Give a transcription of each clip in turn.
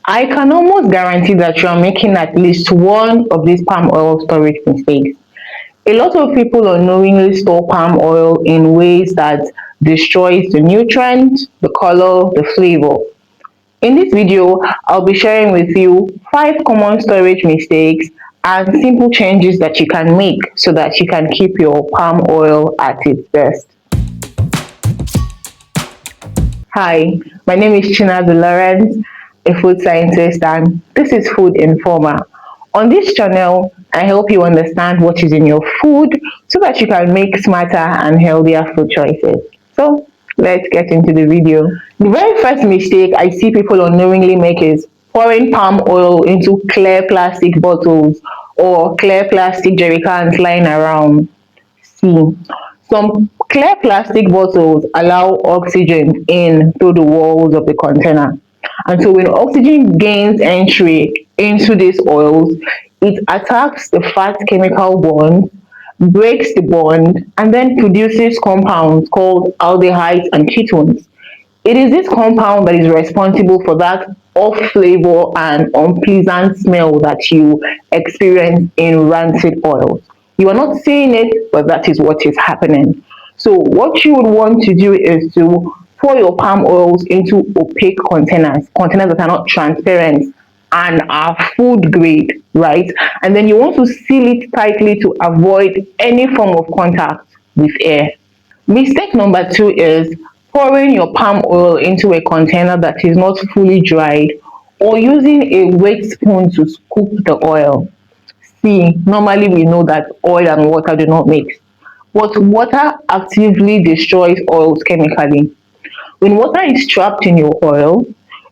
I can almost guarantee that you are making at least one of these palm oil storage mistakes. A lot of people unknowingly store palm oil in ways that destroys the nutrient, the color, the flavor. In this video, I'll be sharing with you 5 common storage mistakes and simple changes that you can make so that you can keep your palm oil at its best. Hi, my name is Chinadu Lawrence, a food scientist, and this is Food-Informa. On this channel, I help you understand what is in your food so that you can make smarter and healthier food choices. So, let's get into the video. The very first mistake I see people unknowingly make is pouring palm oil into clear plastic bottles or clear plastic jerry cans lying around. See, some clear plastic bottles allow oxygen in through the walls of the container. And so when oxygen gains entry into these oils, it attacks the fat chemical bond, breaks the bond, and then produces compounds called aldehydes and ketones. It is this compound that is responsible for that off flavor and unpleasant smell that you experience in rancid oils. You are not seeing it, but that is what is happening. So, what you would want to do is to pour your palm oils into opaque containers that are not transparent and are food grade, right? And then you want to seal it tightly to avoid any form of contact with air. Mistake number two is pouring your palm oil into a container that is not fully dried or using a wet spoon to scoop the oil. See, normally we know that oil and water do not mix, but water actively destroys oils chemically. When water is trapped in your oil,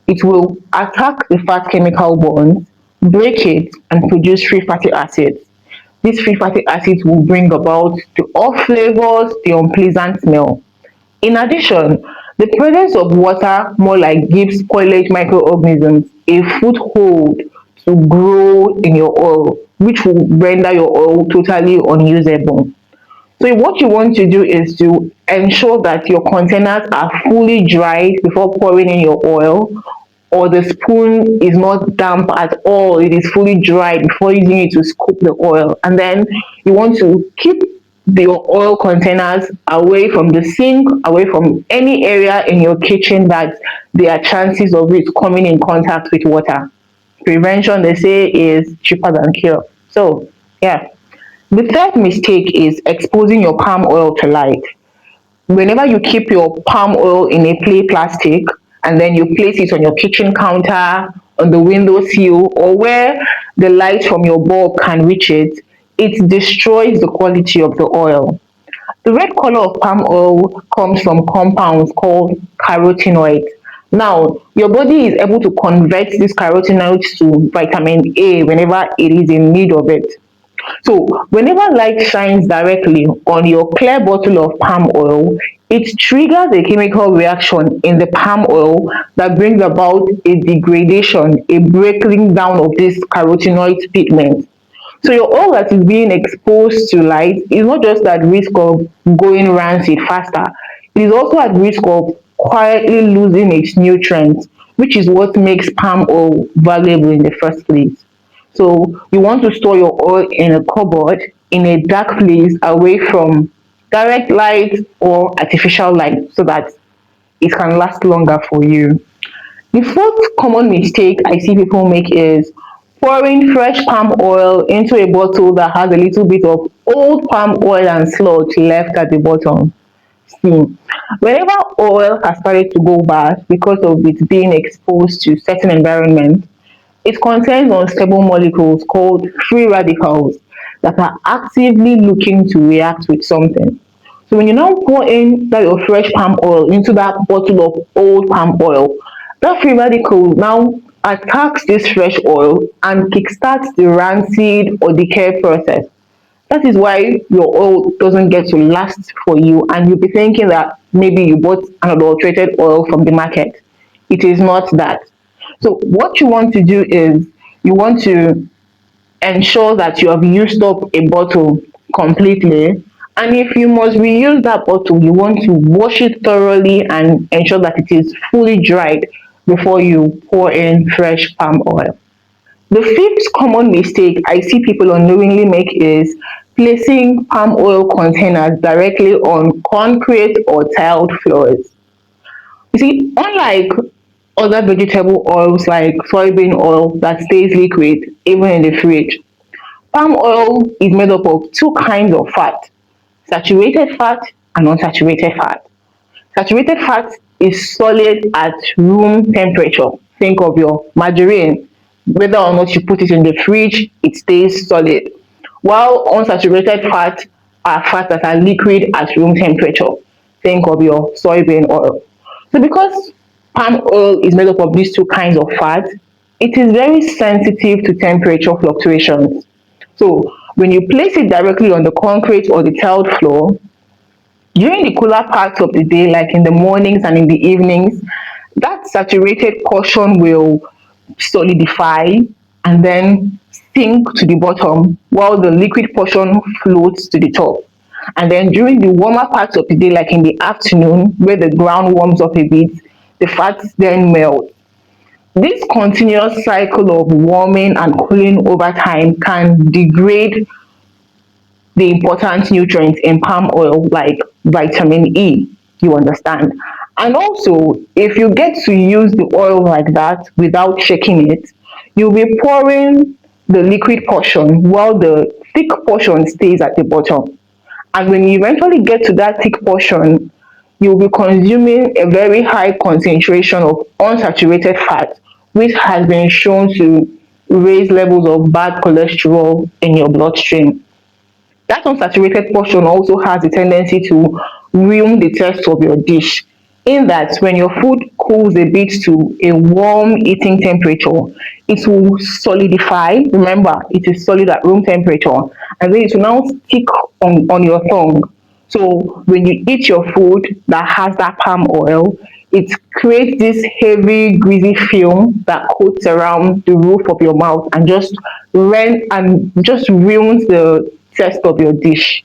it will attack the fat chemical bonds, break it, and produce free fatty acids. These free fatty acids will bring about the off flavors, the unpleasant smell. In addition, the presence of water more like gives spoilage microorganisms a foothold to grow in your oil, which will render your oil totally unusable. So what you want to do is to ensure that your containers are fully dried before pouring in your oil, or the spoon is not damp at all, it is fully dried before using it to scoop the oil. And then you want to keep your oil containers away from the sink, away from any area in your kitchen that there are chances of it coming in contact with water. Prevention, they say, is cheaper than cure. So, yeah. The third mistake is exposing your palm oil to light. Whenever you keep your palm oil in a play plastic and then you place it on your kitchen counter, on the window sill, or where the light from your bulb can reach it, it destroys the quality of the oil. The red color of palm oil comes from compounds called carotenoids. Now, your body is able to convert these carotenoids to vitamin A whenever it is in need of it. So, whenever light shines directly on your clear bottle of palm oil, it triggers a chemical reaction in the palm oil that brings about a degradation, a breaking down of this carotenoid pigment. So your oil that is being exposed to light is not just at risk of going rancid faster, it is also at risk of quietly losing its nutrients, which is what makes palm oil valuable in the first place. So you want to store your oil in a cupboard in a dark place away from direct light or artificial light so that it can last longer for you. The fourth common mistake I see people make is pouring fresh palm oil into a bottle that has a little bit of old palm oil and sludge left at the bottom. See, whenever oil has started to go bad because of it being exposed to certain environments, it contains unstable molecules called free radicals that are actively looking to react with something. So when you now pour in that your fresh palm oil into that bottle of old palm oil, that free radical now attacks this fresh oil and kickstarts the rancid or decay process. That is why your oil doesn't get to last for you, and you'll be thinking that maybe you bought an adulterated oil from the market. It is not that. So, what you want to do is you want to ensure that you have used up a bottle completely. And if you must reuse that bottle, you want to wash it thoroughly and ensure that it is fully dried before you pour in fresh palm oil. The fifth common mistake I see people unknowingly make is placing palm oil containers directly on concrete or tiled floors. You see, unlike other vegetable oils like soybean oil that stays liquid even in the fridge, palm oil is made up of two kinds of fat: saturated fat and unsaturated fat. Saturated fat is solid at room temperature. Think of your margarine. Whether or not you put it in the fridge, it stays solid. While unsaturated fat are fats that are liquid at room temperature. Think of your soybean oil. So because palm oil is made up of these two kinds of fat, it is very sensitive to temperature fluctuations. So when you place it directly on the concrete or the tiled floor, during the cooler parts of the day, like in the mornings and in the evenings, that saturated portion will solidify and then sink to the bottom while the liquid portion floats to the top. And then during the warmer parts of the day, like in the afternoon, where the ground warms up a bit, the fats then melt. This continuous cycle of warming and cooling over time can degrade the important nutrients in palm oil like vitamin E, you understand. And also, if you get to use the oil like that without shaking it, you'll be pouring the liquid portion while the thick portion stays at the bottom. And when you eventually get to that thick portion, you'll be consuming a very high concentration of unsaturated fat, which has been shown to raise levels of bad cholesterol in your bloodstream. That unsaturated portion also has a tendency to ruin the taste of your dish, in that when your food cools a bit to a warm eating temperature, it will solidify. Remember, it is solid at room temperature, and then it will now stick on your tongue. So when you eat your food that has that palm oil, it creates this heavy, greasy film that coats around the roof of your mouth and just ruins the taste of your dish.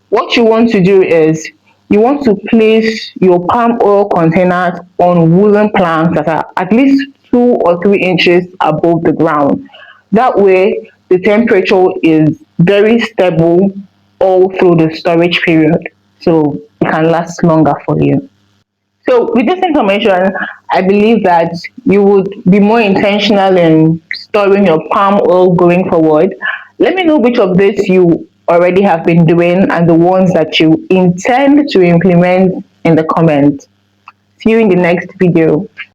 What you want to do is you want to place your palm oil containers on wooden planks that are at least 2 or 3 inches above the ground. That way, the temperature is very stable all through the storage period, so it can last longer for you. So, with this information, I believe that you would be more intentional in storing your palm oil going forward. Let me know which of this you already have been doing and the ones that you intend to implement in the comments. See you in the next video.